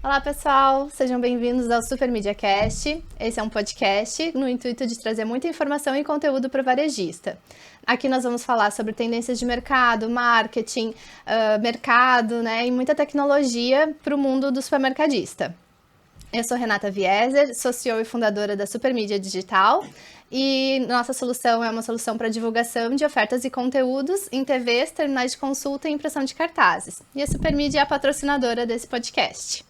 Olá pessoal, sejam bem-vindos ao Super Media Cast. Esse é um podcast no intuito de trazer muita informação e conteúdo para o varejista. Aqui nós vamos falar sobre tendências de mercado, marketing, mercado, né, e muita tecnologia para o mundo do supermercadista. Eu sou Renata Vieser, sou CEO e fundadora da Super Mídia Digital e nossa solução é uma solução para divulgação de ofertas e conteúdos em TVs, terminais de consulta e impressão de cartazes. E a Super Mídia é a patrocinadora desse podcast.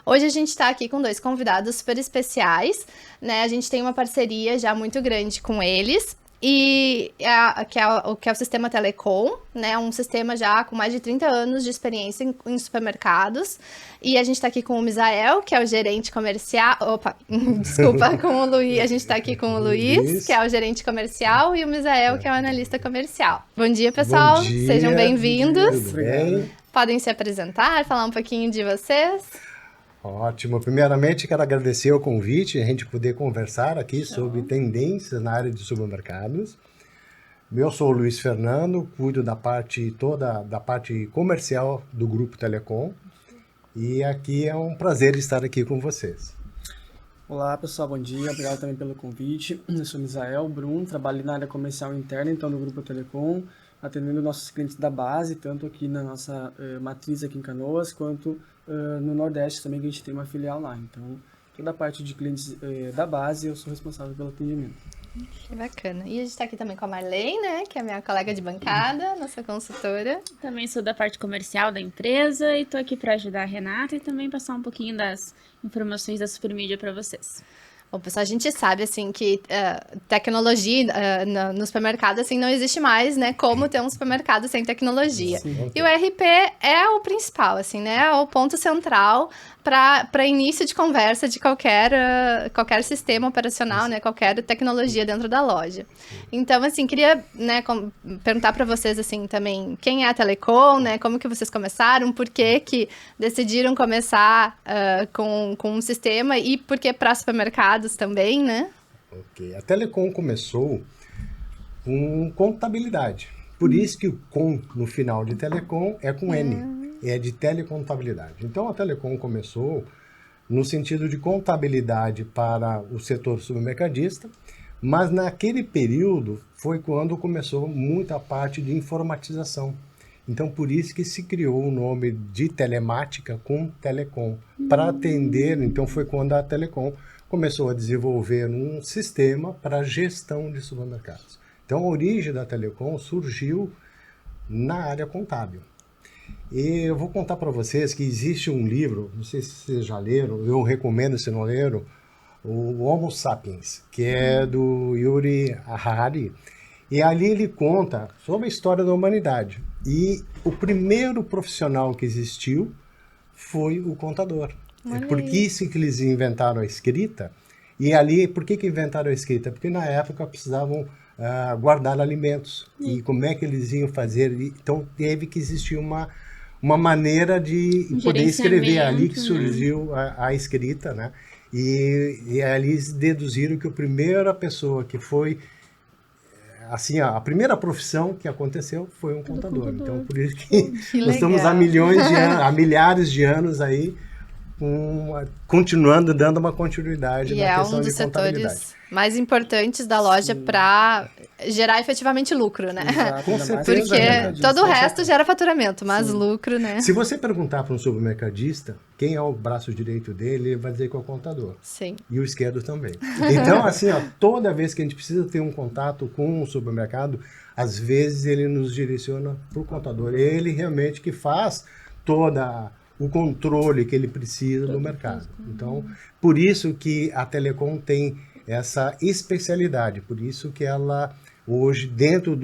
Hoje a gente está aqui com dois convidados super especiais, né? A gente tem uma parceria já muito grande com eles, que é o Sistema Telecom, né? Um sistema já com mais de 30 anos de experiência em supermercados. E a gente está aqui com o Misael, que é o gerente comercial. Com o Luiz. A gente está aqui com o Luiz, que é o gerente comercial, e o Misael, que é o analista comercial. Bom dia, pessoal. Bom dia. Sejam bem-vindos. Tudo bem? Podem se apresentar, falar um pouquinho de vocês. Ótimo. Primeiramente, quero agradecer o convite, a gente poder conversar aqui sobre tendências na área de supermercados. Eu sou o Luiz Fernando, cuido toda da parte comercial do Grupo Telecom. E aqui é um prazer estar aqui com vocês. Olá pessoal, bom dia, obrigado também pelo convite. Eu sou Misael Brum, trabalho na área comercial interna, então do Grupo Telecom, atendendo nossos clientes da base, tanto aqui na nossa matriz aqui em Canoas, quanto no Nordeste também, que a gente tem uma filial lá. Então, toda a parte de clientes da base, eu sou responsável pelo atendimento. Que bacana. E a gente está aqui também com a Marlene, né, que é minha colega de bancada, nossa consultora. Também sou da parte comercial da empresa e estou aqui para ajudar a Renata e também passar um pouquinho das informações da Supermídia para vocês. Bom, pessoal, a gente sabe, assim, que tecnologia no supermercado, assim, não existe mais, né, como ter um supermercado sem tecnologia. Sim. E o ERP é o principal, assim, né, é o ponto central para início de conversa de qualquer sistema operacional, né, qualquer tecnologia dentro da loja. Então, assim, queria, né, perguntar para vocês, assim, também, quem é a Telecom, né, como que vocês começaram, por que decidiram começar com um sistema e por que para supermercados também, né? Ok. A Telecom começou com contabilidade. Por isso que o com no final de Telecom é com N. É de telecontabilidade. Então, a Telecom começou no sentido de contabilidade para o setor supermercadista, mas naquele período foi quando começou muita parte de informatização. Então, por isso que se criou o nome de telemática com Telecom, para atender. Então, foi quando a Telecom começou a desenvolver um sistema para gestão de supermercados. Então, a origem da Telecom surgiu na área contábil. E eu vou contar para vocês que existe um livro, não sei se vocês já leram, eu recomendo se não leram, o Homo Sapiens, que é do Yuval Harari, e ali ele conta sobre a história da humanidade. E o primeiro profissional que existiu foi o contador. É por isso que eles inventaram a escrita. E ali, por que inventaram a escrita? Porque na época precisavam guardar alimentos. E como é que eles iam fazer? Então teve que existir uma maneira de poder escrever. Ali que surgiu a escrita, né? E ali eles deduziram que a primeira pessoa que foi, assim, a primeira profissão que aconteceu foi um contador. Então, por isso que nós estamos há milhares de anos aí, continuando, dando uma continuidade na questão de contabilidade. E é um dos setores mais importantes da loja para gerar efetivamente lucro, né? Exato, com certeza. Porque todo o resto gera faturamento, mas lucro, né? Se você perguntar para um supermercadista quem é o braço direito dele, ele vai dizer que é o contador. Sim. E o esquerdo também. Então, assim, toda vez que a gente precisa ter um contato com um supermercado, às vezes ele nos direciona para o contador. Ele realmente que faz toda o controle que ele precisa do mercado. Então, por isso que a Telecom tem essa especialidade, por isso que ela, hoje, dentro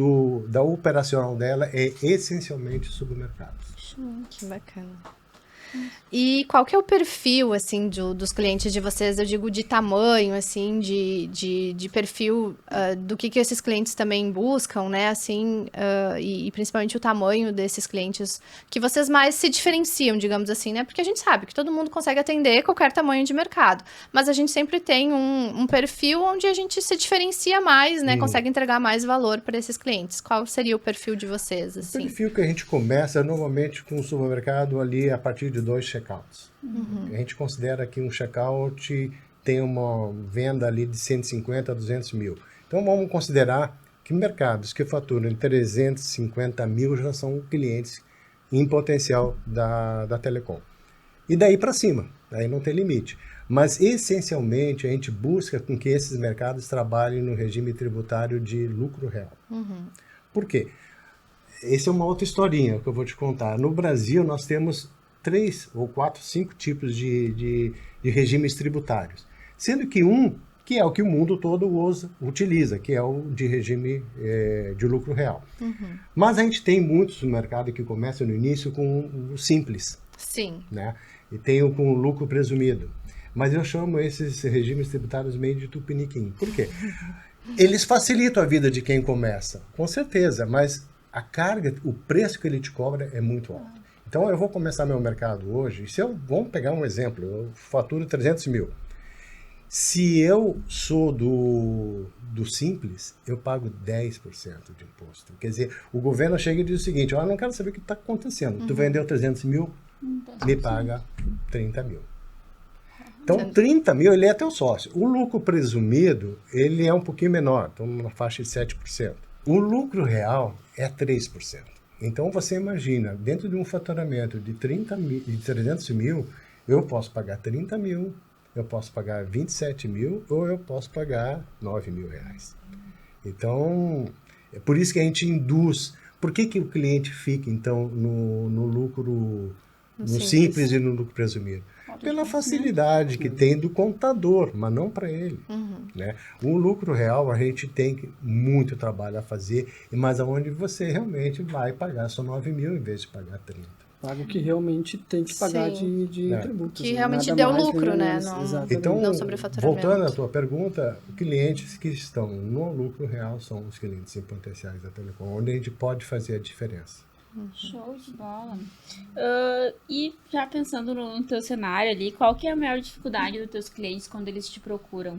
da operacional dela, é essencialmente supermercados. Que bacana. E qual que é o perfil, assim, dos clientes de vocês? Eu digo de tamanho, assim, de perfil, do que esses clientes também buscam, né? Assim, e principalmente o tamanho desses clientes que vocês mais se diferenciam, digamos assim, né? Porque a gente sabe que todo mundo consegue atender qualquer tamanho de mercado, mas a gente sempre tem um perfil onde a gente se diferencia mais, né? Consegue entregar mais valor para esses clientes. Qual seria o perfil de vocês, assim? O perfil que a gente começa normalmente com o supermercado ali a partir de 2 checkouts. A gente considera que um checkout tem uma venda ali de 150 a 200 mil. Então, vamos considerar que mercados que faturam 350 mil já são clientes em potencial da Telecom. E daí para cima, aí não tem limite. Mas, essencialmente, a gente busca com que esses mercados trabalhem no regime tributário de lucro real. Por quê? Essa é uma outra historinha que eu vou te contar. No Brasil, nós temos 3 ou 4, 5 tipos de regimes tributários. Sendo que que é o que o mundo todo utiliza, que é o de regime de lucro real. Mas a gente tem muitos no mercado que começam no início com o simples. Sim. Né? E tem o com lucro presumido. Mas eu chamo esses regimes tributários meio de tupiniquim. Por quê? Eles facilitam a vida de quem começa, com certeza, mas a carga, o preço que ele te cobra é muito alto. Então eu vou começar meu mercado hoje, vamos pegar um exemplo, eu faturo 300 mil. Se eu sou do simples, eu pago 10% de imposto. Quer dizer, o governo chega e diz o seguinte, eu não quero saber o que está acontecendo. Tu vendeu 300 mil, me paga 30 mil. Então, 30 mil, ele é teu sócio. O lucro presumido, ele é um pouquinho menor, estamos na faixa de 7%. O lucro real é 3%. Então, você imagina, dentro de um faturamento de 300 mil, eu posso pagar 30 mil, eu posso pagar 27 mil ou eu posso pagar 9 mil reais. Então, é por isso que a gente induz. Por que o cliente fica, então, no lucro no simples e no lucro presumido? Pela facilidade que tem do contador, mas não para ele. Né? O lucro real, a gente tem muito trabalho a fazer, mas aonde você realmente vai pagar só 9 mil em vez de pagar 30. Paga o que realmente tem que pagar de tributos. Que realmente deu lucro, né? Então, não sobre faturamento. voltando à tua pergunta, clientes que estão no lucro real são os clientes em potenciais da Telecom, onde a gente pode fazer a diferença. Show de bola. E já pensando no teu cenário ali, qual que é a maior dificuldade dos teus clientes quando eles te procuram?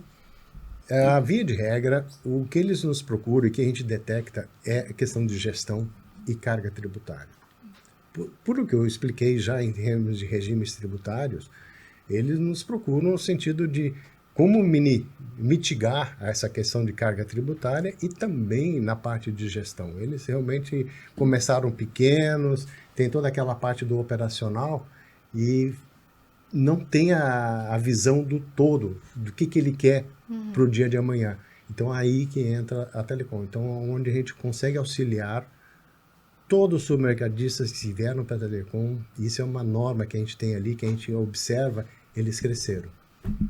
A via de regra, o que eles nos procuram e que a gente detecta é a questão de gestão e carga tributária. Por o que eu expliquei já em termos de regimes tributários, eles nos procuram no sentido de como mitigar essa questão de carga tributária e também na parte de gestão. Eles realmente começaram pequenos, tem toda aquela parte do operacional e não tem a visão do todo, do que ele quer para o dia de amanhã. Então, aí que entra a Telecom. Então, onde a gente consegue auxiliar todos os supermercadistas que vieram para a Telecom, isso é uma norma que a gente tem ali, que a gente observa, eles cresceram.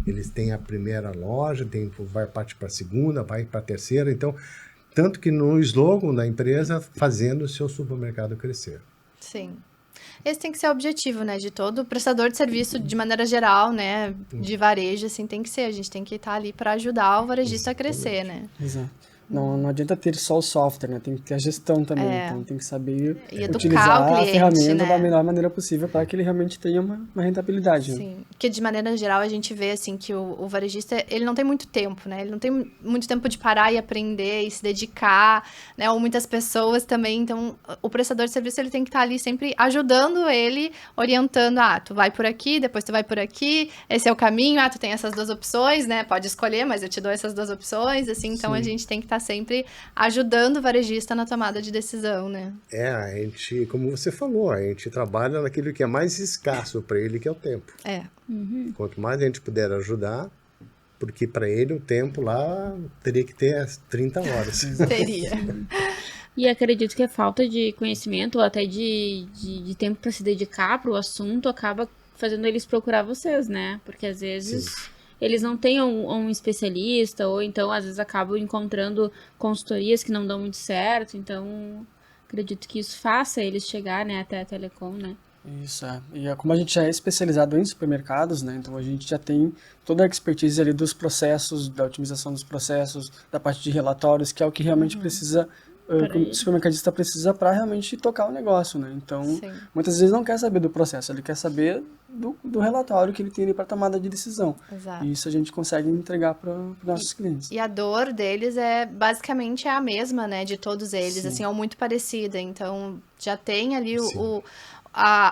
Eles têm a primeira loja, vai partir para a segunda, vai para a terceira. Então, tanto que no slogan da empresa, fazendo o seu supermercado crescer. Sim. Esse tem que ser o objetivo, né, de todo prestador de serviço, de maneira geral, né, de varejo, assim, tem que ser. A gente tem que estar ali para ajudar o varejista a crescer, né? Exato. Não adianta ter só o software, né? Tem que ter a gestão também. Então tem que saber utilizar o cliente, a ferramenta né? da melhor maneira possível para que ele realmente tenha uma rentabilidade. Sim, porque de maneira geral a gente vê assim que o varejista, ele não tem muito tempo, né? Ele não tem muito tempo de parar e aprender e se dedicar, né? Ou muitas pessoas também. Então, o prestador de serviço, ele tem que estar ali sempre ajudando ele, orientando, tu vai por aqui, depois tu vai por aqui, esse é o caminho, tu tem essas 2 opções, né? Pode escolher, mas eu te dou essas 2 opções, assim. Então, a gente tem que estar sempre ajudando o varejista na tomada de decisão, né? A gente, como você falou, a gente trabalha naquilo que é mais escasso para ele, que é o tempo. Quanto mais a gente puder ajudar, porque para ele o tempo lá teria que ter as 30 horas. Teria. E acredito que a falta de conhecimento ou até de tempo para se dedicar para o assunto acaba fazendo eles procurar vocês, né? Porque às vezes... Sim. Eles não têm um especialista, ou então, às vezes, acabam encontrando consultorias que não dão muito certo. Então, acredito que isso faça eles chegar, né, até a Telecom, né? Isso, E como a gente já é especializado em supermercados, né, então a gente já tem toda a expertise ali dos processos, da otimização dos processos, da parte de relatórios, que é o que realmente precisa... o supermercadista precisa para realmente tocar o negócio, né? Então, muitas vezes não quer saber do processo, ele quer saber do relatório que ele tem ali para tomada de decisão. Exato. E isso a gente consegue entregar para os nossos clientes. E a dor deles basicamente a mesma, né? De todos eles, assim, é muito parecida. Então, já tem ali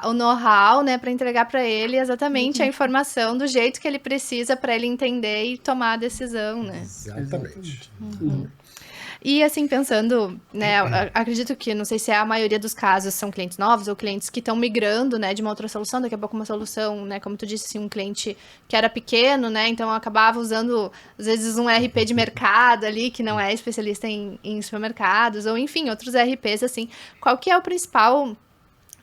o know-how, né, para entregar para ele exatamente a informação do jeito que ele precisa para ele entender e tomar a decisão, né? Exatamente. E assim, pensando, né, acredito que, não sei se a maioria dos casos são clientes novos ou clientes que estão migrando, né, de uma outra solução, daqui a pouco uma solução, né, como tu disse, assim, um cliente que era pequeno, né, então acabava usando, às vezes, um RP de mercado ali, que não é especialista em supermercados, ou enfim, outros RPs, assim. Qual que é o principal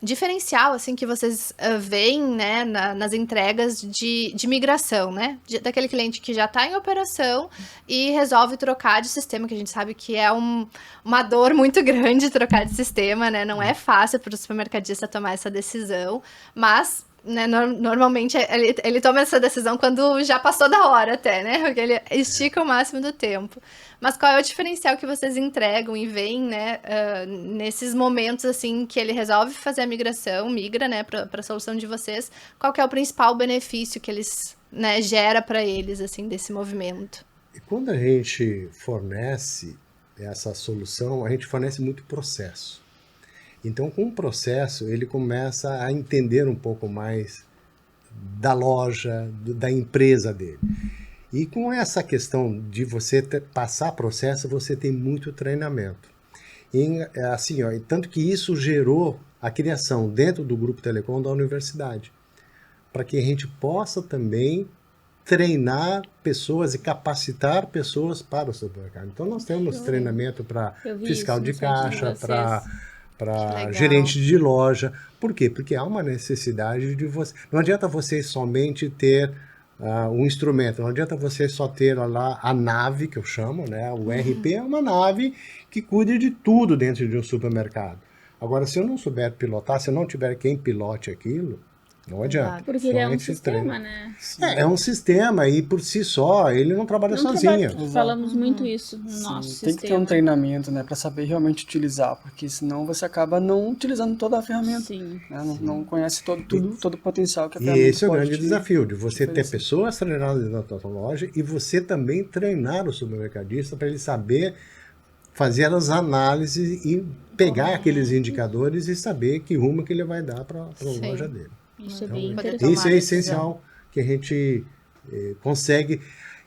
diferencial, assim, que vocês veem, né, nas entregas de migração, né? Daquele cliente que já está em operação e resolve trocar de sistema, que a gente sabe que é uma dor muito grande trocar de sistema, né? Não é fácil para o supermercadista tomar essa decisão, mas, né, normalmente ele toma essa decisão quando já passou da hora até, né? Porque ele estica o máximo do tempo. Mas qual é o diferencial que vocês entregam e veem, né, nesses momentos, assim, que ele resolve fazer a migração, migra, né, para a solução de vocês? Qual que é o principal benefício que eles, né, gera para eles, assim, desse movimento? E quando a gente fornece essa solução, a gente fornece muito processo. Então, com o processo, ele começa a entender um pouco mais da loja, da empresa dele. E com essa questão de você passar processo, você tem muito treinamento. E, assim, ó, tanto que isso gerou a criação dentro do Grupo Telecom da universidade, para que a gente possa também treinar pessoas e capacitar pessoas para o supermercado. Então, nós temos treinamento para fiscal de caixa, para gerente de loja. Por quê? Porque há uma necessidade de você... Não adianta você somente ter um instrumento, não adianta você só ter lá a nave, que eu chamo, né? O RP é uma nave que cuida de tudo dentro de um supermercado. Agora, se eu não souber pilotar, se eu não tiver quem pilote aquilo, não adianta. Porque ele é um sistema, né? É um sistema e por si só ele não trabalha sozinho. Falamos muito isso no nosso sistema. Tem que ter um treinamento, né, para saber realmente utilizar, porque senão você acaba não utilizando toda a ferramenta. Sim. Né? Não conhece todo o potencial que a ferramenta E esse é o pode grande te desafio, de você ter oferecer. pessoas treinadas na tua loja e você também treinar o supermercadista para ele saber fazer as análises e pegar aqueles indicadores e saber que rumo que ele vai dar para a loja dele. Isso é Então, bem Poder interessante. isso é essencial que a gente consegue.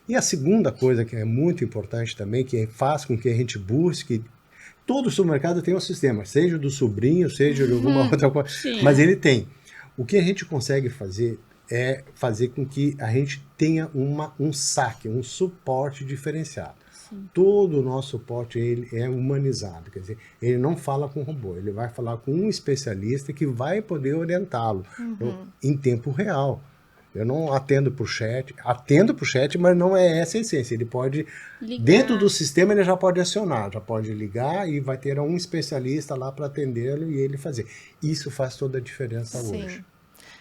E a segunda coisa que é muito importante também, que faz com que a gente busque. Todo supermercado tem um sistema, seja do sobrinho, seja de alguma outra coisa, mas ele tem. O que a gente consegue fazer é fazer com que a gente tenha um saque, um suporte diferenciado. Todo o nosso suporte ele é humanizado, quer dizer, ele não fala com robô, ele vai falar com um especialista que vai poder orientá-lo em tempo real. Eu não atendo por chat, mas não é essa a essência. Ele pode, dentro do sistema, ele já pode acionar, já pode ligar e vai ter um especialista lá para atendê-lo e ele fazer. Isso faz toda a diferença hoje.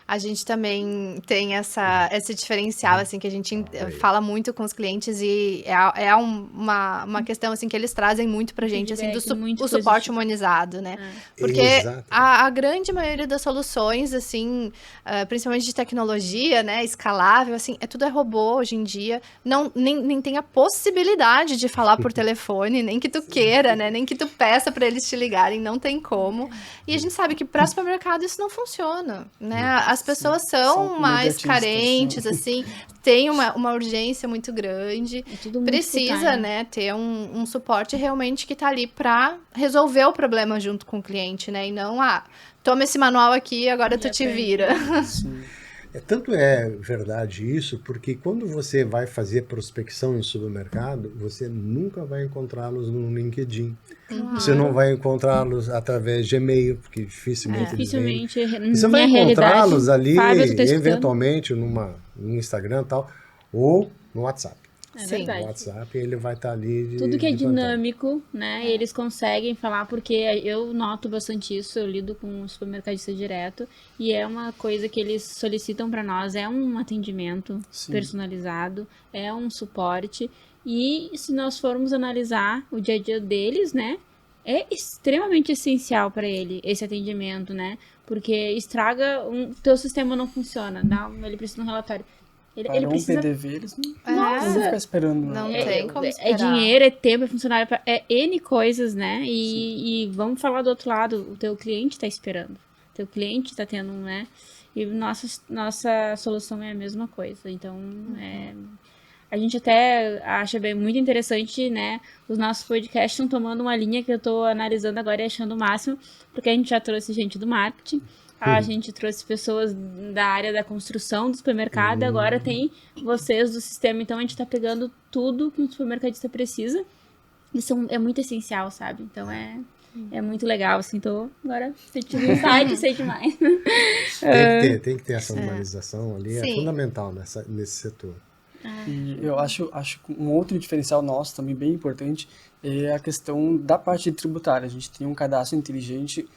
A gente também tem esse diferencial, assim, que a gente fala muito com os clientes e é uma questão, assim, que eles trazem muito pra gente, assim, do suporte humanizado, né? Porque a grande maioria das soluções, assim, principalmente de tecnologia, né, escalável, assim, tudo é robô hoje em dia, nem tem a possibilidade de falar por telefone, nem que tu queira, né, nem que tu peça pra eles te ligarem, não tem como. E a gente sabe que pra supermercado isso não funciona, né? As pessoas são mais carentes, assim, tem uma urgência muito grande, precisa, né, ter um suporte realmente que tá ali para resolver o problema junto com o cliente, né, e não, toma esse manual aqui, agora tu te vira. Sim. Tanto é verdade isso, porque quando você vai fazer prospecção em supermercado, você nunca vai encontrá-los no LinkedIn. Você não vai encontrá-los através de e-mail, porque dificilmente eles vêm. Você vai encontrá-los ali, eventualmente, no Instagram e tal, ou no WhatsApp. É verdade. No WhatsApp ele vai estar ali. Tudo que é dinâmico, né? Eles conseguem falar, porque eu noto bastante isso, eu lido com o supermercadista direto, e é uma coisa que eles solicitam para nós, é um atendimento personalizado, é um suporte, e se nós formos analisar o dia a dia deles, né? É extremamente essencial para ele esse atendimento, né? Porque estraga, teu sistema não funciona, ele precisa de um relatório. Ele precisa... PDV, eles não vão ficar esperando. Não tem como esperar. É dinheiro, é tempo, é funcionário, é N coisas, né? E vamos falar do outro lado, o teu cliente tá esperando. teu cliente está tendo, né? E nossa solução é a mesma coisa. Então, a gente até acha muito interessante, né? Os nossos podcasts estão tomando uma linha que eu estou analisando agora e achando o máximo, porque a gente já trouxe gente do marketing, a gente trouxe pessoas da área da construção do supermercado, agora tem vocês do sistema. Então, a gente está pegando tudo que um supermercadista precisa. Isso é muito essencial, sabe? Então, é muito legal, assim, tô agora sentindo um site, sei demais. Tem que ter essa humanização ali, é fundamental nesse setor. E eu acho que um outro diferencial nosso também bem importante é a questão da parte tributária. A gente tem um cadastro inteligente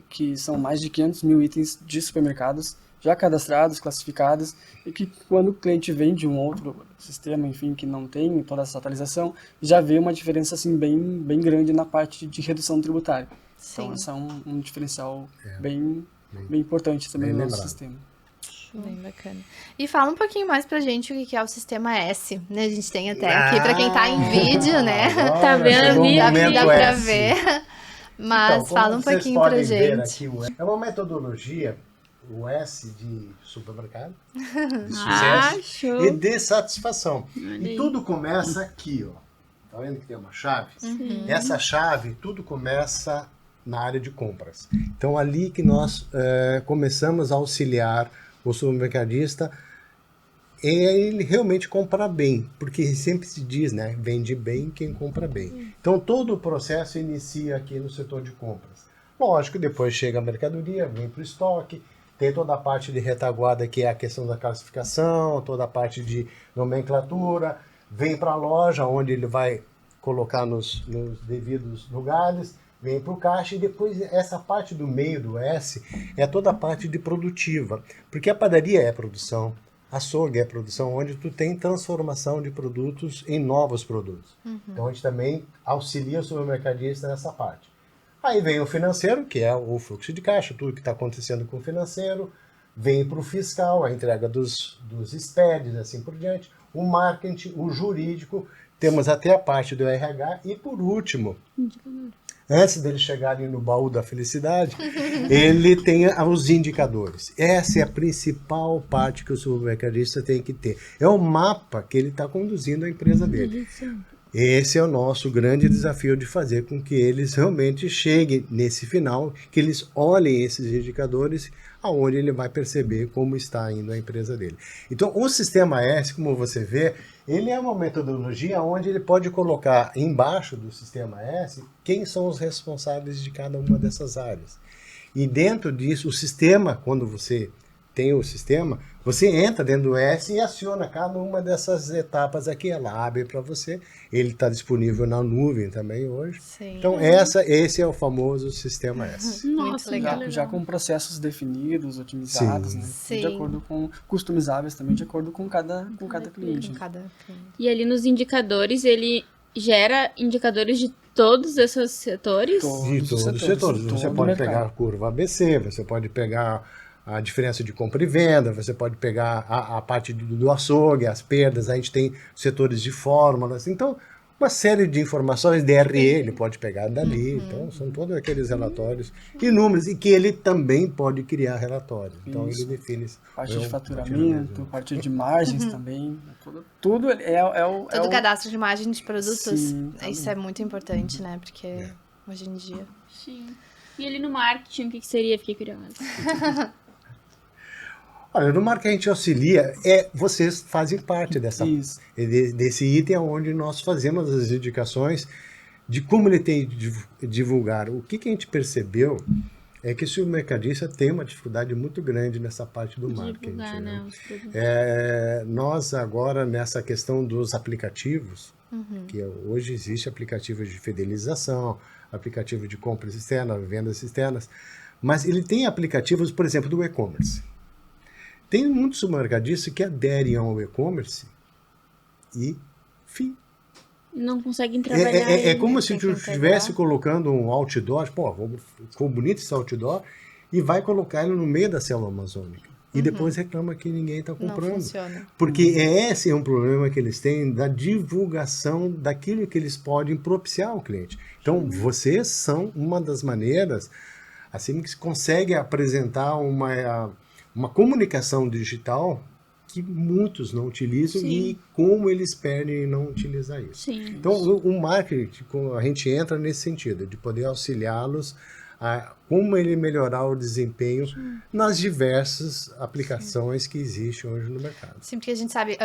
que são mais de 500 mil itens de supermercados já cadastrados, classificados, e que quando o cliente vem de um outro sistema, enfim, que não tem toda essa atualização, já vê uma diferença assim bem grande na parte de redução tributária. Sim. Então, esse é um diferencial bem importante também no nosso sistema. Bem bacana. E fala um pouquinho mais pra gente o que é o Sistema S, né? A gente tem até aqui, pra quem tá em vídeo, né? Tá vendo ali? Dá pra ver. Mas então, fala um pouquinho pra gente. Aqui, é uma metodologia, o S de supermercado, de sucesso e de satisfação. E tudo começa aqui, ó. Tá vendo que tem uma chave? Essa chave, tudo começa na área de compras. Então, ali que nós começamos a auxiliar o supermercadista ele realmente comprar bem, porque sempre se diz, né, vende bem quem compra bem. Então, todo o processo inicia aqui no setor de compras. Lógico, depois chega a mercadoria, vem para o estoque, tem toda a parte de retaguarda, que é a questão da classificação, toda a parte de nomenclatura, vem para a loja, onde ele vai colocar nos devidos lugares, vem para o caixa, e depois essa parte do meio do S é toda a parte de produtiva, porque a padaria é produção, açougue é produção, onde tu tem transformação de produtos em novos produtos. Então a gente também auxilia o supermercadista nessa parte. Aí vem o financeiro, que é o fluxo de caixa, tudo que está acontecendo com o financeiro, vem para o fiscal, a entrega dos SPEDs, assim por diante, o marketing, o jurídico, temos até a parte do RH, e por último, antes dele chegar ali no baú da felicidade, ele tem os indicadores. Essa é a principal parte que o supermercadista tem que ter. É o mapa que ele está conduzindo a empresa dele. Esse é o nosso grande desafio, de fazer com que eles realmente cheguem nesse final, que eles olhem esses indicadores, aonde ele vai perceber como está indo a empresa dele. Então, o Sistema S, como você vê, ele é uma metodologia onde ele pode colocar embaixo do Sistema S quem são os responsáveis de cada uma dessas áreas. E dentro disso, o sistema, quando você tem o sistema, você entra dentro do S e aciona cada uma dessas etapas aqui. Ela abre para você. Ele está disponível na nuvem também hoje. Sim. Então, esse é o famoso Sistema S. Nossa, legal. Já com processos definidos, otimizados, né? De acordo com, customizáveis também, de acordo com cada cliente. E ali nos indicadores, ele gera indicadores de todos esses setores? De todos os setores. Você pode pegar a curva ABC, você pode pegar a diferença de compra e venda, você pode pegar a parte do açougue, as perdas, a gente tem setores de fórmulas, então uma série de informações, DRE, ele pode pegar dali, então são todos aqueles relatórios e números, e que ele também pode criar relatórios, então ele define... Parte de faturamento, parte de margens também, tudo Todo cadastro de margem de produtos, Sim, isso é muito importante, né, porque hoje em dia... Sim. E ali no marketing, o que seria? Fiquei curiosa. Olha, no marketing a gente auxilia, vocês fazem parte desse item onde nós fazemos as indicações de como ele tem de divulgar. O que a gente percebeu é que o supermercadista tem uma dificuldade muito grande nessa parte do marketing. Divulgar, né? Nós agora, nessa questão dos aplicativos, que hoje existe aplicativo de fidelização, aplicativo de compras externas, vendas externas, mas ele tem aplicativos, por exemplo, do e-commerce. Tem muitos supermercadistas que aderem ao e-commerce e fim. Não conseguem trabalhar. É como se tu estivesse colocando um outdoor, ficou bonito esse outdoor, e vai colocar ele no meio da selva amazônica. E depois reclama que ninguém está comprando. Não funciona. Porque esse é um problema que eles têm da divulgação daquilo que eles podem propiciar ao cliente. Então, vocês são uma das maneiras A Cimex consegue apresentar uma comunicação digital que muitos não utilizam e como eles perdem em não utilizar isso. Sim. Então, o marketing, a gente entra nesse sentido, de poder auxiliá-los a como ele melhorar o desempenho nas diversas aplicações que existem hoje no mercado. Sim, porque a gente sabe,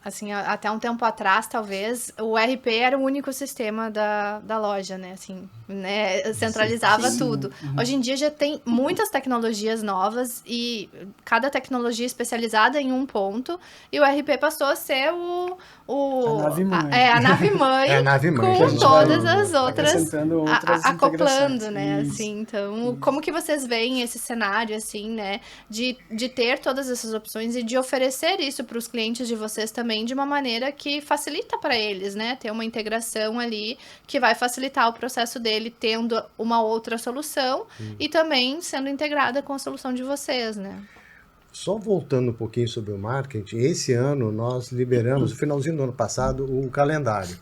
assim, até um tempo atrás, talvez, o ERP era o único sistema da loja, né? Assim, né? Centralizava tudo. Hoje em dia já tem muitas tecnologias novas e cada tecnologia especializada em um ponto. E o ERP passou a ser A nave-mãe. a nave-mãe É a nave-mãe, com que todas a gente as outras acrescentando outras acoplando, integrações. né? Isso. Assim, então, como que vocês veem esse cenário, assim, né? De ter todas essas opções e de oferecer isso para os clientes de vocês também de uma maneira que facilita para eles, né? Ter uma integração ali que vai facilitar o processo dele tendo uma outra solução e também sendo integrada com a solução de vocês, né? Só voltando um pouquinho sobre o marketing, esse ano nós liberamos, no finalzinho do ano passado, um calendário.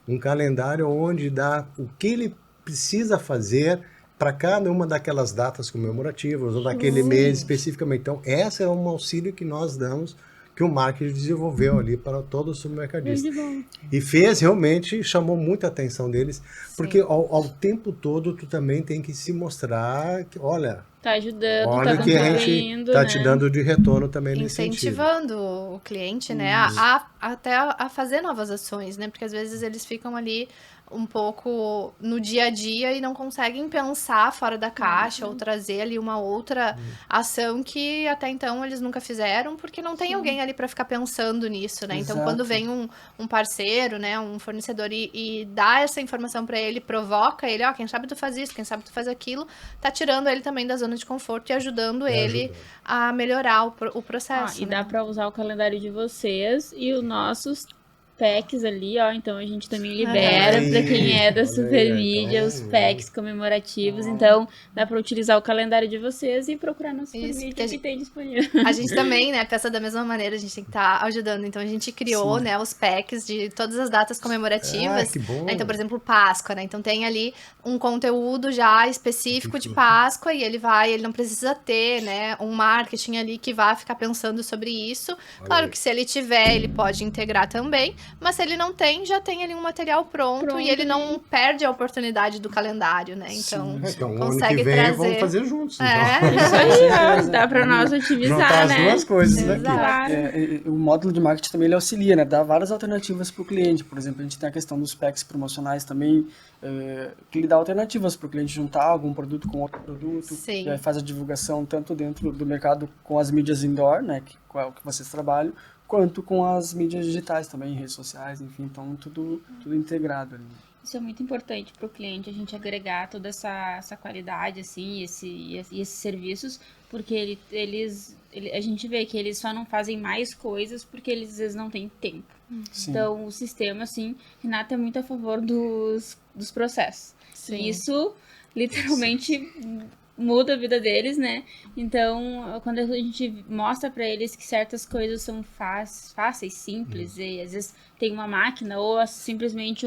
Um calendário onde dá o que ele precisa fazer para cada uma daquelas datas comemorativas ou daquele mês especificamente. Então, esse é um auxílio que nós damos, que o marketing desenvolveu ali para todo o supermercadista. E fez, realmente, chamou muita atenção deles, porque ao tempo todo tu também tem que se mostrar que, olha... Tá ajudando, Olha tá o que a gente contribuindo, tá né? te dando de retorno também nesse sentido. Incentivando o cliente, né, até a fazer novas ações, né, porque às vezes eles ficam ali um pouco no dia a dia e não conseguem pensar fora da caixa ou trazer ali uma outra ação que até então eles nunca fizeram, porque não tem alguém ali para ficar pensando nisso, né? Então, quando vem um parceiro, né, um fornecedor e dá essa informação para ele, provoca ele, quem sabe tu faz isso, quem sabe tu faz aquilo, tá tirando ele também da zona de conforto e ajudando ele a melhorar o processo. E né? dá pra usar o calendário de vocês e os nossos packs ali, ó. Então a gente também libera pra quem é da Supermídia os packs comemorativos. Então dá pra utilizar o calendário de vocês e procurar na Supermídia que tem disponível. A gente também, né, pensa da mesma maneira, a gente tem que estar ajudando. Então a gente criou, né, os packs de todas as datas comemorativas. Que bom. Então, por exemplo, Páscoa, né? Então tem ali um conteúdo já específico de Páscoa e ele não precisa ter, né, um marketing ali que vá ficar pensando sobre isso. Claro que se ele tiver, ele pode integrar também. Mas se ele não tem, já tem ali um material pronto e ele não perde a oportunidade do calendário, né? Então, Então, o ano consegue que vem trazer. vamos fazer juntos. Então. Isso aí, ó. Dá pra nós Juntar otimizar, as né? duas coisas aqui. Claro. O módulo de marketing também ele auxilia, né? Dá várias alternativas para o cliente. Por exemplo, a gente tem a questão dos packs promocionais também, que ele dá alternativas para o cliente juntar algum produto com outro produto. Sim. E aí faz a divulgação tanto dentro do mercado com as mídias indoor, né? Que é o que vocês trabalham, quanto com as mídias digitais também, redes sociais, enfim. Então, tudo integrado ali. Isso é muito importante para o cliente, a gente agregar toda essa qualidade, assim, esses serviços, porque a gente vê que eles só não fazem mais coisas porque eles às vezes não têm tempo. Sim. Então, o sistema, assim, Renata é muito a favor dos processos. Sim. E isso, literalmente, muda a vida deles, né? Então, quando a gente mostra para eles que certas coisas são fáceis, simples, e às vezes tem uma máquina ou simplesmente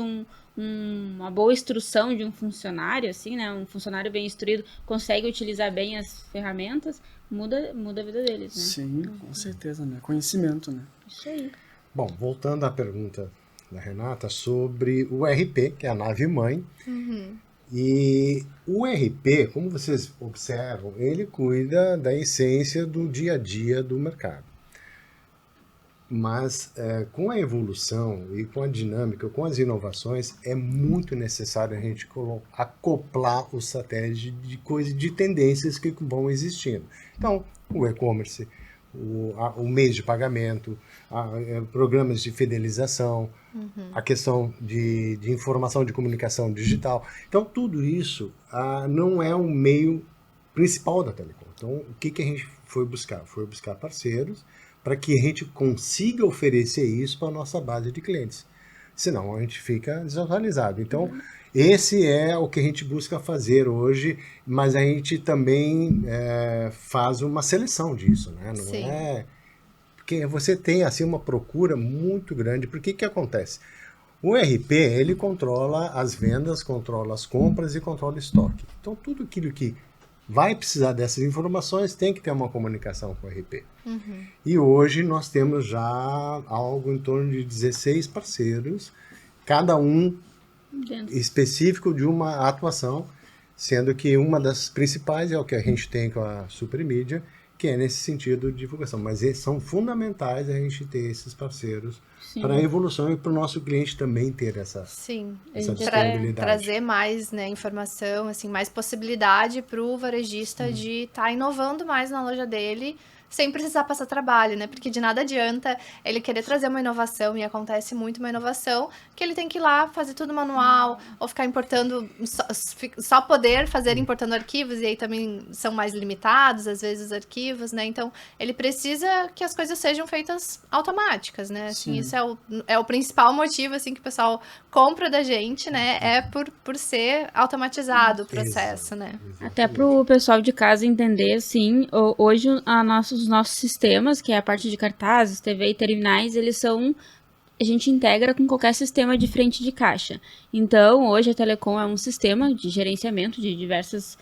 uma boa instrução de um funcionário, assim, né? Um funcionário bem instruído consegue utilizar bem as ferramentas, muda a vida deles, né? Sim, com certeza, né? Conhecimento, né? Isso aí. Bom, voltando à pergunta da Renata sobre o RP, que é a nave-mãe. E o RP, como vocês observam, ele cuida da essência do dia a dia do mercado. Mas com a evolução e com a dinâmica, com as inovações, é muito necessário a gente acoplar o satélite de tendências que vão existindo. Então, o e-commerce, o mês de pagamento, programas de fidelização, a questão de informação de comunicação digital. Então, tudo isso não é o meio principal da telecom. Então, o que a gente foi buscar? Foi buscar parceiros para que a gente consiga oferecer isso para a nossa base de clientes. Senão, a gente fica desatualizado. Então, esse é o que a gente busca fazer hoje, mas a gente também faz uma seleção disso, né? Não Sim. Porque você tem assim uma procura muito grande. Porque que acontece? O RP, ele controla as vendas, controla as compras e controla o estoque. Então, tudo aquilo que vai precisar dessas informações, tem que ter uma comunicação com o RP. E hoje nós temos já algo em torno de 16 parceiros, cada um específico de uma atuação, sendo que uma das principais é o que a gente tem com a Supermídia, que é nesse sentido de divulgação. Mas são fundamentais a gente ter esses parceiros para a evolução e para o nosso cliente também ter essa disponibilidade. Trazer mais, né, informação, assim, mais possibilidade para o varejista de estar inovando mais na loja dele, sem precisar passar trabalho, né? Porque de nada adianta ele querer trazer uma inovação, e acontece muito uma inovação, que ele tem que ir lá fazer tudo manual, ou ficar importando, só poder fazer importando arquivos, e aí também são mais limitados, às vezes, os arquivos, né? Então, ele precisa que as coisas sejam feitas automáticas, né? Assim, isso é o principal motivo, assim, que o pessoal compra da gente, né? É por ser automatizado o processo, né? Até pro pessoal de casa entender, assim, hoje os nossos sistemas, que é a parte de cartazes, TV e terminais, a gente integra com qualquer sistema de frente de caixa. Então, hoje a Telecom é um sistema de gerenciamento de diversos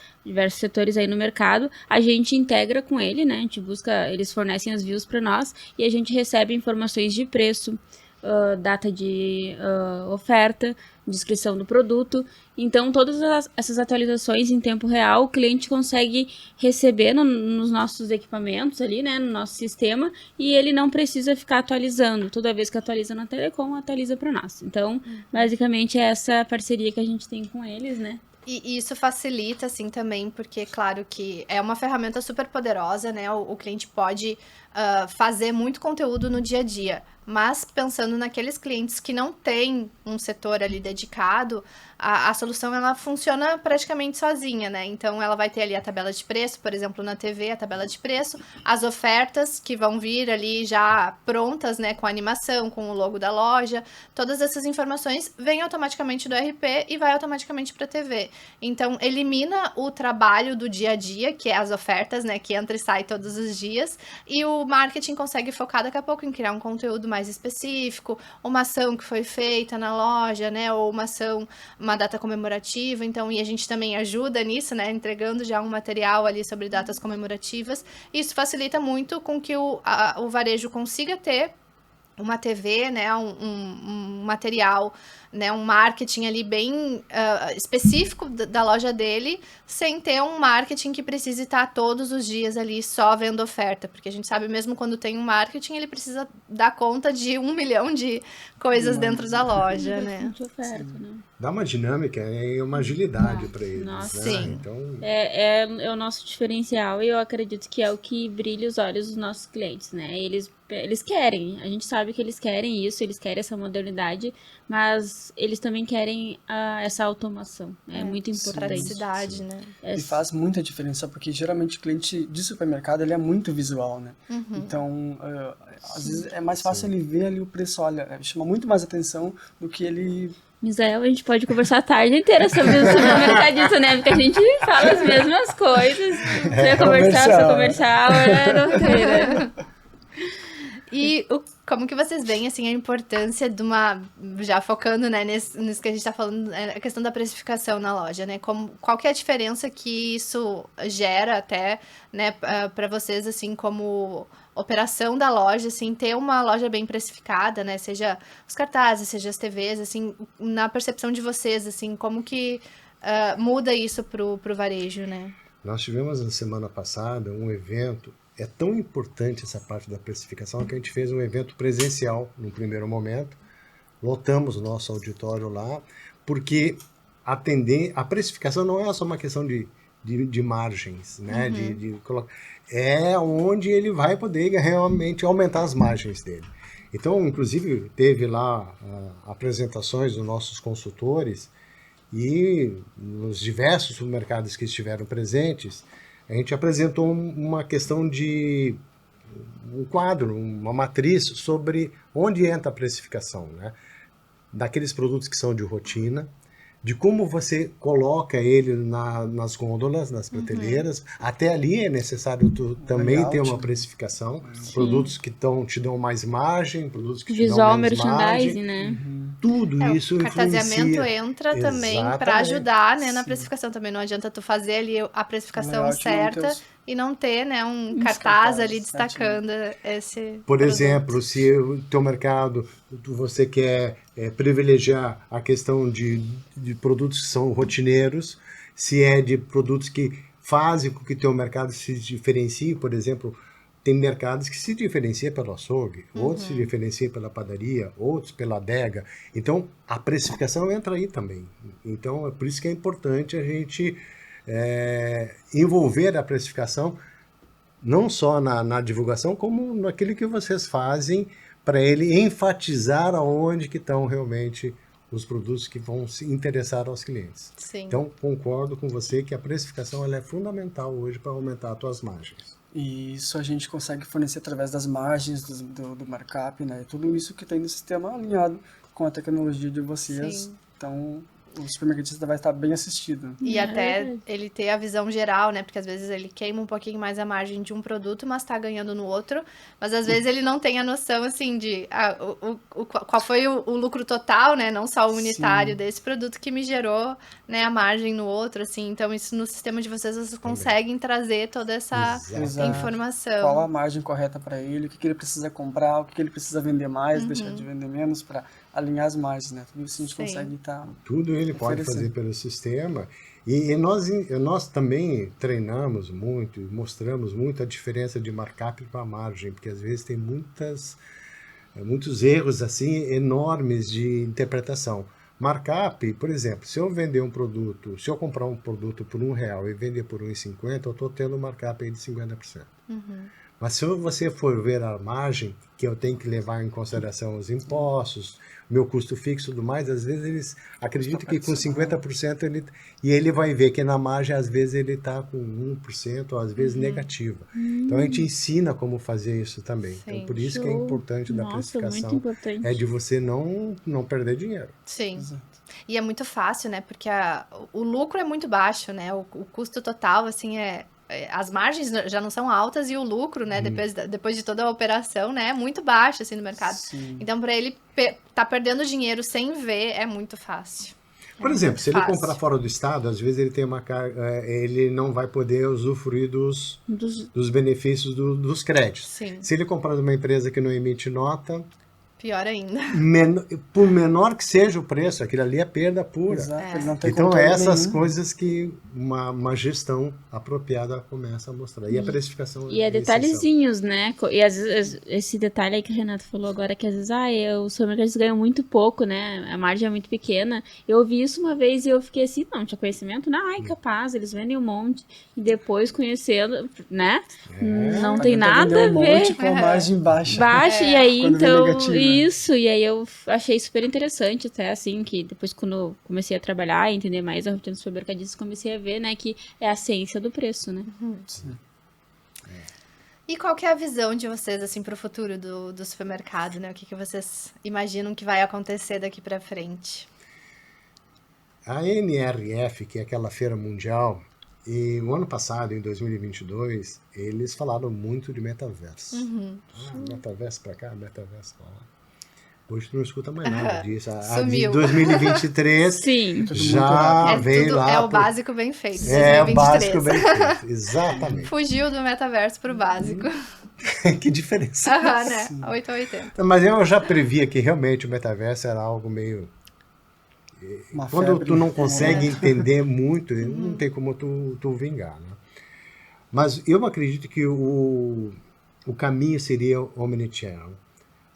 setores aí no mercado. A gente integra com ele, né? A gente busca, eles fornecem as views para nós e a gente recebe informações de preço, data de oferta, descrição do produto. Então, todas essas atualizações em tempo real, o cliente consegue receber nos nossos equipamentos ali, né, no nosso sistema, e ele não precisa ficar atualizando. Toda vez que atualiza na Telecom, atualiza para nós. Então, basicamente, é essa parceria que a gente tem com eles, né? E isso facilita, assim, também, porque, claro, que é uma ferramenta super poderosa, né? O cliente pode fazer muito conteúdo no dia a dia, mas pensando naqueles clientes que não têm um setor ali dedicado, a solução, ela funciona praticamente sozinha, né? Então, ela vai ter ali a tabela de preço, por exemplo, na TV, a tabela de preço, as ofertas que vão vir ali já prontas, né? Com a animação, com o logo da loja, todas essas informações vêm automaticamente do RP e vai automaticamente para a TV. Então, elimina o trabalho do dia a dia, que é as ofertas, né? Que entra e sai todos os dias, e o marketing consegue focar daqui a pouco em criar um conteúdo mais específico, uma ação que foi feita na loja, né? Ou uma ação, uma data comemorativa. Então, e a gente também ajuda nisso, né? Entregando já um material ali sobre datas comemorativas. Isso facilita muito com que o varejo consiga ter uma TV, né, um material, né, um marketing ali bem específico da loja dele, sem ter um marketing que precise estar todos os dias ali só vendo oferta, porque a gente sabe mesmo quando tem um marketing, ele precisa dar conta de 1 milhão de coisas dentro da loja, né? Oferta, né? Dá uma dinâmica e uma agilidade para eles. Nossa, né? sim. Então, É o nosso diferencial e eu acredito que é o que brilha os olhos dos nossos clientes, né? Eles querem, a gente sabe que eles querem isso, eles querem essa modernidade, mas eles também querem essa automação. É muito importante. Praticidade, né? E faz muita diferença, porque geralmente o cliente de supermercado ele é muito visual, né? Então, às vezes é mais fácil ele ver ali o preço, olha, chama muito mais atenção do que ele... Misael, a gente pode conversar a tarde inteira sobre o mercadista, né? Porque a gente fala as mesmas coisas. Você ia conversar, seu comercial, né? E como que vocês veem, assim, a importância de já focando, né, nisso que a gente tá falando, a questão da precificação na loja, né? Qual que é a diferença que isso gera até, né, para vocês, assim, como operação da loja, assim, ter uma loja bem precificada, né? Seja os cartazes, seja as TVs, assim, na percepção de vocês, assim, como que muda isso pro varejo, né? Nós tivemos na semana passada um evento. É tão importante essa parte da precificação que a gente fez um evento presencial no primeiro momento, lotamos o nosso auditório lá, porque a precificação não é só uma questão de margens, né? É onde ele vai poder realmente aumentar as margens dele. Então, inclusive, teve lá apresentações dos nossos consultores e nos diversos supermercados que estiveram presentes, a gente apresentou uma questão de um quadro, uma matriz sobre onde entra a precificação, né? Daqueles produtos que são de rotina, de como você coloca ele nas gôndolas, nas prateleiras. Até ali é necessário também ter uma precificação. Sim. Produtos que te dão mais margem, produtos que te dão menos margem. Visual merchandising, né? tudo isso o cartaseamento influencia. entra também para Exatamente. ajudar, né, na precificação também. Não adianta tu fazer ali a precificação Layout não ter certa os- e não ter, né, um Os cartaz cartazes ali certinho. destacando esse Por produto. exemplo, se o teu mercado, você quer privilegiar a questão de produtos que são rotineiros, se é de produtos que fazem com que teu mercado se diferencie, por exemplo, tem mercados que se diferenciam pelo açougue, outros se diferenciam pela padaria, outros pela adega. Então, a precificação entra aí também. Então, é por isso que é importante a gente envolver a precificação não só na divulgação, como naquilo que vocês fazem para ele enfatizar aonde que estão realmente os produtos que vão se interessar aos clientes. Sim. Então, concordo com você que a precificação ela é fundamental hoje para aumentar as tuas margens. E isso a gente consegue fornecer através das margens do markup, né? Tudo isso que tem no sistema alinhado com a tecnologia de vocês. Sim. Então, o supermercadista vai estar bem assistido. E É até verdade. ele ter a visão geral, né? Porque às vezes ele queima um pouquinho mais a margem de um produto, mas tá ganhando no outro. Mas às vezes ele não tem a noção, assim, de qual foi o lucro total, né? Não só o unitário Sim. desse produto que me gerou, né, a margem no outro, assim. Então, isso no sistema de vocês conseguem trazer toda essa Exato. informação. Qual a margem correta para ele, o que ele precisa comprar, o que ele precisa vender mais, deixar de vender menos, para alinhar as margens, né? Tudo isso a gente Sim. consegue estar... Tudo ele pode Oferecer. fazer pelo sistema. E nós também treinamos muito e mostramos muito a diferença de markup para margem, porque às vezes tem muitos erros assim enormes de interpretação. Markup, por exemplo, se eu vender um produto, se eu comprar um produto por R$1 e vender por R$1,50, eu estou tendo um markup aí de 50%. Mas se você for ver a margem, que eu tenho que levar em consideração os impostos, meu custo fixo e tudo mais, às vezes eles acreditam que com 50% ele vai ver que na margem às vezes ele está com 1%, ou às vezes negativa. Então a gente ensina como fazer isso também. Sim. Então por isso que é Show. importante da Nossa, precificação, muito importante. é de você não perder dinheiro. Sim. Exato. E é muito fácil, né? Porque o lucro é muito baixo, né? O custo total, assim, as margens já não são altas e o lucro, né? Depois de toda a operação, né? É muito baixo, assim, no mercado. Sim. Então, para ele tá perdendo dinheiro sem ver, é muito fácil. Por exemplo, se ele fácil. comprar fora do estado, às vezes ele tem uma carga, ele não vai poder usufruir dos benefícios dos créditos. Sim. Se ele comprar de uma empresa que não emite nota, Pior ainda. por menor que seja o preço, aquilo ali é perda pura. Exato. Ele não tem Então, controle essas nenhum. coisas que uma gestão apropriada começa a mostrar. E a precificação E é essencial. detalhezinhos, né? E às vezes, esse detalhe aí que o Renato falou agora, que às vezes, os supermercados ganham muito pouco, né? A margem é muito pequena. Eu ouvi isso uma vez e eu fiquei assim, não, tinha conhecimento? Não, capaz, eles vendem um monte. E depois conhecendo, né? Não tem Tá nada vendendo a um ver. monte com margem baixa. Baixa, e aí, Quando vem então, negativa. isso, e aí eu achei super interessante até, assim, que depois quando eu comecei a trabalhar e entender mais a rotina dos supermercadistas, comecei a ver, né, que é a ciência do preço, né? E qual que é a visão de vocês, assim, pro futuro do supermercado, né? O que vocês imaginam que vai acontecer daqui para frente? A NRF, que é aquela feira mundial, e o ano passado, em 2022, eles falaram muito de metaverso. Metaverso para cá, metaverso para lá. Hoje tu não escuta mais nada disso. A de Sumiu. 2023 Sim. já veio lá. É o básico bem feito. É o 2023. básico bem feito. Exatamente. Fugiu do metaverso pro básico. Que diferença. Aham, né? 8 ou 80. Mas eu já previa que realmente o metaverso era algo meio... Uma Quando febre. tu não consegue entender muito, não tem como tu vingar, né? Mas eu acredito que o caminho seria o omnichannel,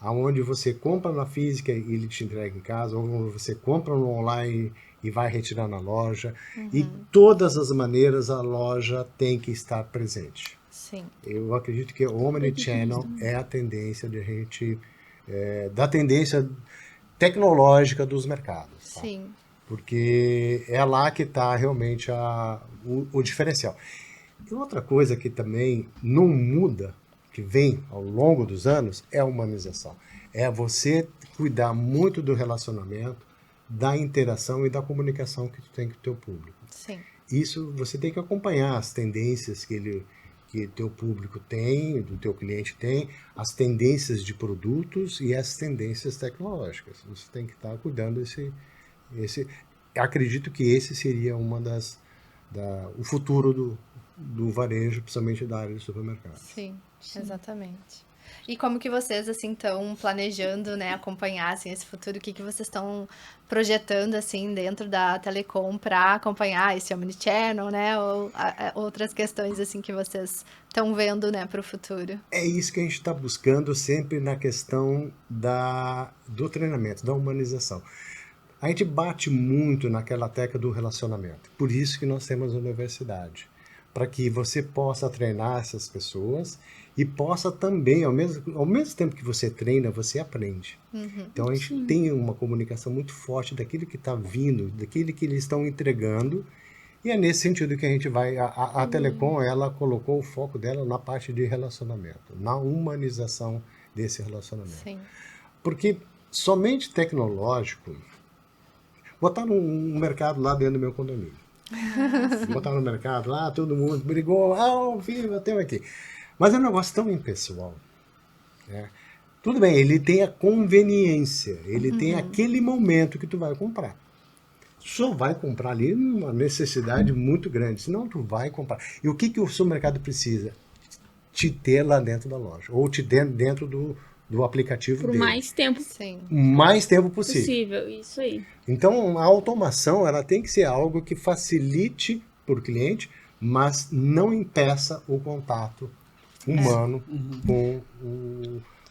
aonde você compra na física e ele te entrega em casa, ou você compra no online e vai retirar na loja. E todas as maneiras a loja tem que estar presente. Sim. Eu acredito que o omnichannel é a tendência de a gente, da tendência tecnológica dos mercados. Tá? Sim. Porque é lá que está realmente o diferencial. E outra coisa que também não muda, que vem ao longo dos anos, é a humanização. É você cuidar muito do relacionamento, da interação e da comunicação que tu tem com o teu público. Sim. Isso você tem que acompanhar as tendências que que teu público tem, do teu cliente tem, as tendências de produtos e as tendências tecnológicas. Você tem que estar cuidando acredito que esse seria o futuro do varejo, principalmente da área de supermercados. Sim, exatamente. E como que vocês, assim, estão planejando, né, acompanhar, assim, esse futuro? O que vocês estão projetando, assim, dentro da Telecom para acompanhar esse Omnichannel, né, ou outras questões, assim, que vocês estão vendo, né, para o futuro? É isso que a gente está buscando sempre na questão do treinamento, da humanização. A gente bate muito naquela tecla do relacionamento. Por isso que nós temos a universidade. Para que você possa treinar essas pessoas e possa também, ao mesmo tempo que você treina, você aprende. Então a gente tem uma comunicação muito forte daquilo que está vindo, daquilo que eles estão entregando, e é nesse sentido que a gente vai. A Telecom, ela colocou o foco dela na parte de relacionamento, na humanização desse relacionamento. Sim. Porque somente tecnológico, botar um mercado lá dentro do meu condomínio. Botar no mercado lá, todo mundo brigou, viva, temos aqui. Mas é um negócio tão impessoal. Né? Tudo bem, ele tem a conveniência, ele tem aquele momento que tu vai comprar. Só vai comprar ali uma necessidade muito grande, senão tu vai comprar. E o que o supermercado precisa? Te ter lá dentro da loja, ou te ter dentro do aplicativo Por dele. mais tempo Sim. Mais tempo possível. possível, isso aí. Então, a automação ela tem que ser algo que facilite para o cliente, mas não impeça o contato humano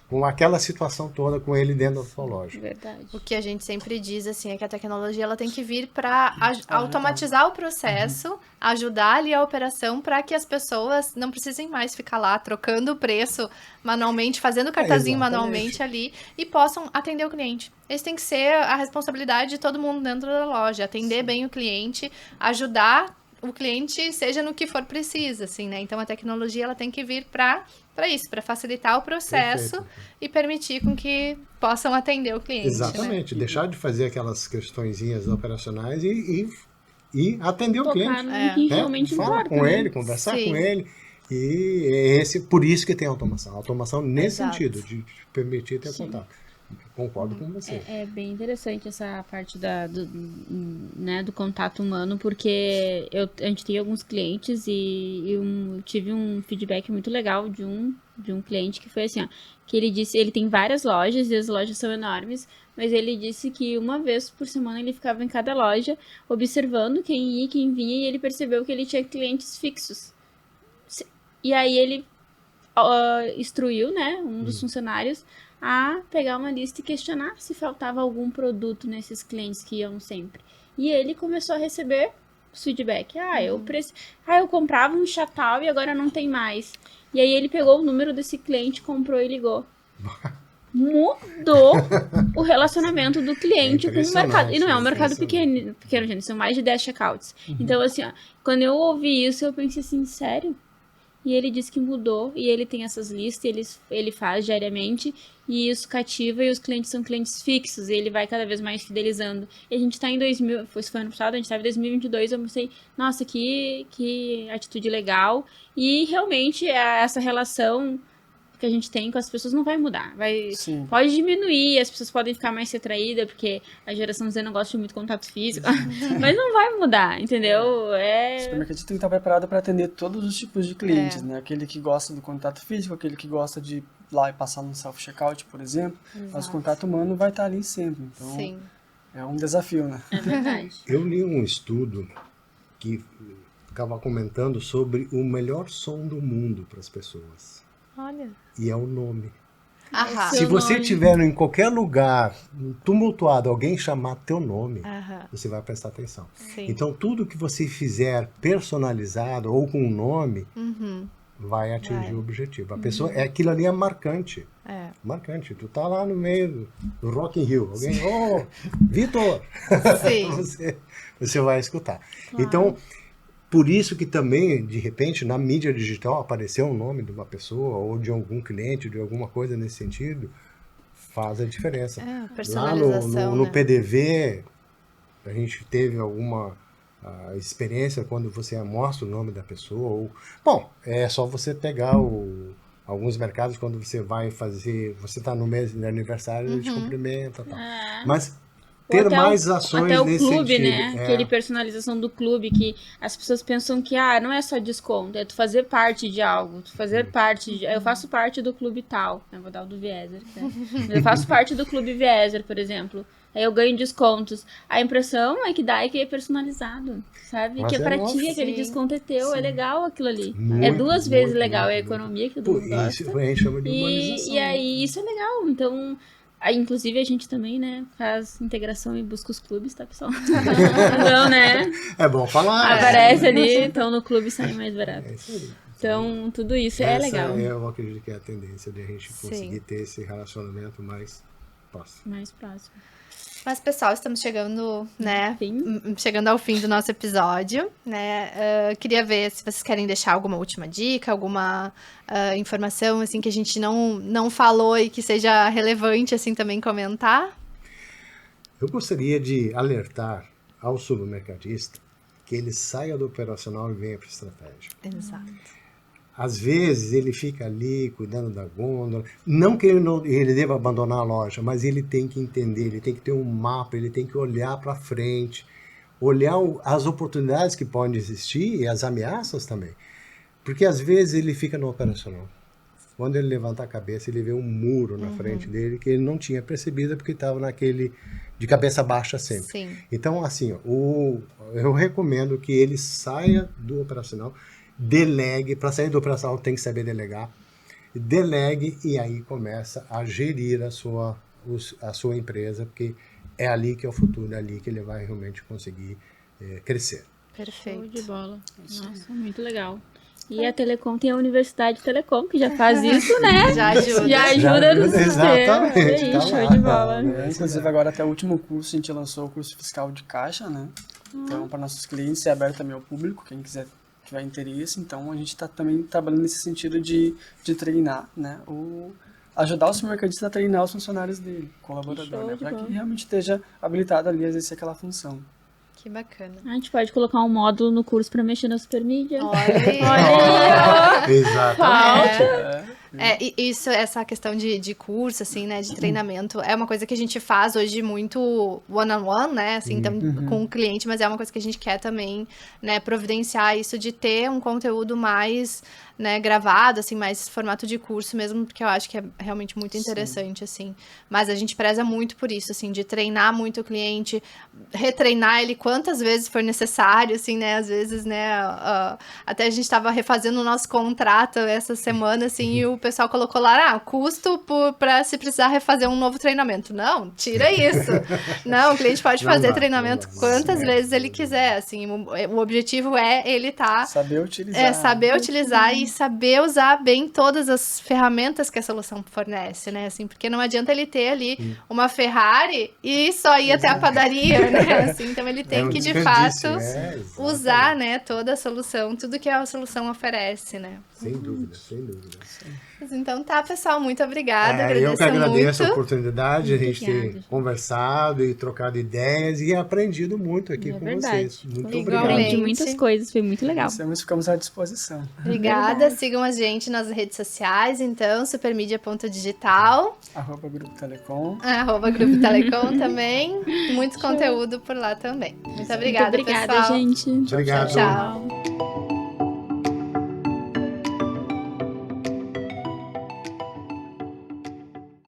com aquela situação toda, com ele dentro da sua loja. Verdade. O que a gente sempre diz, assim, é que a tecnologia ela tem que vir para automatizar o processo, ajudar ali a operação para que as pessoas não precisem mais ficar lá trocando o preço manualmente, fazendo o cartazinho manualmente ali e possam atender o cliente. Esse tem que ser a responsabilidade de todo mundo dentro da loja, atender bem o cliente, ajudar o cliente, seja no que for preciso, assim, né? Então, a tecnologia ela tem que vir para isso, para facilitar o processo. Perfeito. E permitir com que possam atender o cliente. Exatamente, deixar de fazer aquelas questõezinhas operacionais e atender o cliente. No que realmente Fala importa, com né? ele, conversar Sim. com ele. E por isso que tem automação. Automação nesse Exato. sentido, de permitir ter contato. Concordo com você. É bem interessante essa parte do contato humano, porque a gente tem alguns clientes e eu tive um feedback muito legal de um cliente que foi assim, ó, que ele disse, ele tem várias lojas e as lojas são enormes, mas ele disse que uma vez por semana ele ficava em cada loja observando quem ia, quem vinha, e ele percebeu que ele tinha clientes fixos. E aí ele instruiu, né, um dos funcionários a pegar uma lista e questionar se faltava algum produto nesses clientes que iam sempre. E ele começou a receber feedback. Eu comprava um chatal e agora não tem mais. E aí ele pegou o número desse cliente, comprou e ligou. Mudou o relacionamento do cliente com o mercado. E não é um mercado pequeno, gente. São mais de 10 checkouts. Então, assim, ó, quando eu ouvi isso, eu pensei assim, sério? E ele disse que mudou, e ele tem essas listas, ele faz diariamente, e isso cativa, e os clientes são clientes fixos, e ele vai cada vez mais fidelizando. E a gente tá em foi ano passado, a gente tava em 2022, eu pensei, nossa, que atitude legal, e realmente essa relação que a gente tem com as pessoas não vai mudar, pode diminuir, as pessoas podem ficar mais retraídas, porque a geração Z não gosta de muito contato físico, mas não vai mudar, entendeu? O supermercado tem que estar preparado para atender todos os tipos de clientes, né? Aquele que gosta do contato físico, aquele que gosta de ir lá e passar no self-checkout, por exemplo, mas o contato humano vai estar ali sempre, então Sim. é um desafio, né? É verdade. Eu li um estudo que ficava comentando sobre o melhor som do mundo para as pessoas. Olha. E é o nome. Aham. Se você estiver em qualquer lugar tumultuado, alguém chamar teu nome, você vai prestar atenção. Sim. Então, tudo que você fizer personalizado ou com um nome, vai atingir o objetivo. A pessoa, aquilo ali é marcante. É. Marcante. Tu tá lá no meio do Rock in Rio. Alguém, Vitor! Sim. você vai escutar. Claro. Então, por isso que também, de repente, na mídia digital apareceu o nome de uma pessoa ou de algum cliente, de alguma coisa nesse sentido, faz a diferença. Personalização, Lá no né? PDV, a gente teve alguma a experiência quando você mostra o nome da pessoa. Bom, é só você pegar alguns mercados quando você vai fazer, você está no mês de aniversário, ele te cumprimenta e tal. Mas ter Ou até mais ações até o nesse clube, sentido. né? Aquele personalização do clube que as pessoas pensam que não é só desconto, é tu fazer parte de algo, tu fazer parte eu faço parte do clube tal, eu vou dar o do Vieser, né? Eu faço parte do clube Vieser, por exemplo. Aí eu ganho descontos. A impressão é que dá que é personalizado, sabe? Mas que é pra nossa, ti, aquele sim, desconto é teu, é legal aquilo ali. Muito, é duas vezes muito, legal, é a muito, economia que todo Pô, mundo gosta. isso a gente chama de humanização. E aí, isso é legal. Então, inclusive a gente também, né, faz integração e busca os clubes, tá, pessoal? Então, né, É bom falar. aparece ali, então no clube sai mais barato. É isso aí. Então, tudo isso é legal. Eu acredito que é a tendência de a gente Sim. conseguir ter esse relacionamento mais próximo. Mais próximo. Mas, pessoal, estamos chegando, né? Fim. Chegando ao fim do nosso episódio, né? Queria ver se vocês querem deixar alguma última dica, alguma informação, assim, que a gente não falou e que seja relevante, assim, também comentar. Eu gostaria de alertar ao supermercadista que ele saia do operacional e venha para a estratégia. Exato. Às vezes ele fica ali cuidando da gôndola, não que ele deva abandonar a loja, mas ele tem que entender, ele tem que ter um mapa, ele tem que olhar para frente, olhar as oportunidades que podem existir e as ameaças também. Porque às vezes ele fica no operacional. Quando ele levanta a cabeça, ele vê um muro na frente dele que ele não tinha percebido porque estava naquele de cabeça baixa sempre. Sim. Então, assim, eu recomendo que ele saia do operacional, delegue. Para sair do operacional tem que saber delegar. Delegue e aí começa a gerir a sua empresa, porque é ali que é o futuro, é ali que ele vai realmente conseguir crescer. Show de Perfeito. bola. Nossa, muito legal. E a Telecom tem a Universidade Telecom, que já faz isso, né? Já ajuda. Já ajuda no sistema. Exatamente, É isso, tá show lá. de bola. Inclusive, agora até o último curso, a gente lançou o curso fiscal de caixa, né? Então, para nossos clientes, é aberto também ao público, quem quiser tiver interesse. Então, a gente está também trabalhando nesse sentido de treinar, né? Ajudar o supermercadista a treinar os funcionários dele, colaborador, Show né? de Para bola. que realmente esteja habilitado ali a exercer aquela função. Que bacana. A gente pode colocar um módulo no curso para mexer na supermídia. Olha aí. Olha aí, Exatamente. Essa questão de curso, assim, né, de treinamento, é uma coisa que a gente faz hoje muito one-on-one, né, assim, então, com o cliente, mas é uma coisa que a gente quer também, né, providenciar isso de ter um conteúdo mais, né, gravado, assim, mais formato de curso mesmo, porque eu acho que é realmente muito interessante, assim, mas a gente preza muito por isso, assim, de treinar muito o cliente, retreinar ele quantas vezes for necessário, assim, né, às vezes, né, até a gente estava refazendo o nosso contrato essa semana, assim, e o pessoal colocou lá, custo para se precisar refazer um novo treinamento. Não, tira isso. Não, o cliente pode fazer treinamento quantas vezes ele quiser, assim, o objetivo é ele Saber utilizar. saber utilizar e saber usar bem todas as ferramentas que a solução fornece, né, assim, porque não adianta ele ter ali uma Ferrari e só ir até a padaria, né, assim, então ele tem que, de fato, usar, né, toda a solução, tudo que a solução oferece, né. Sem dúvida, sem dúvida. Mas então tá, pessoal, muito obrigada, Eu que agradeço muito. a oportunidade de a gente Obrigada. ter conversado e trocado ideias e aprendido muito aqui com verdade. vocês. Muito Igualmente. obrigado. Aprendi muitas coisas, foi muito legal. Ficamos à disposição. Obrigada, sigam a gente nas redes sociais, então, supermedia.digital, @Grupo Telecom. @Grupo Telecom também, muito conteúdo por lá também. Muito obrigada, Muito obrigada, pessoal. gente. Obrigado. Tchau.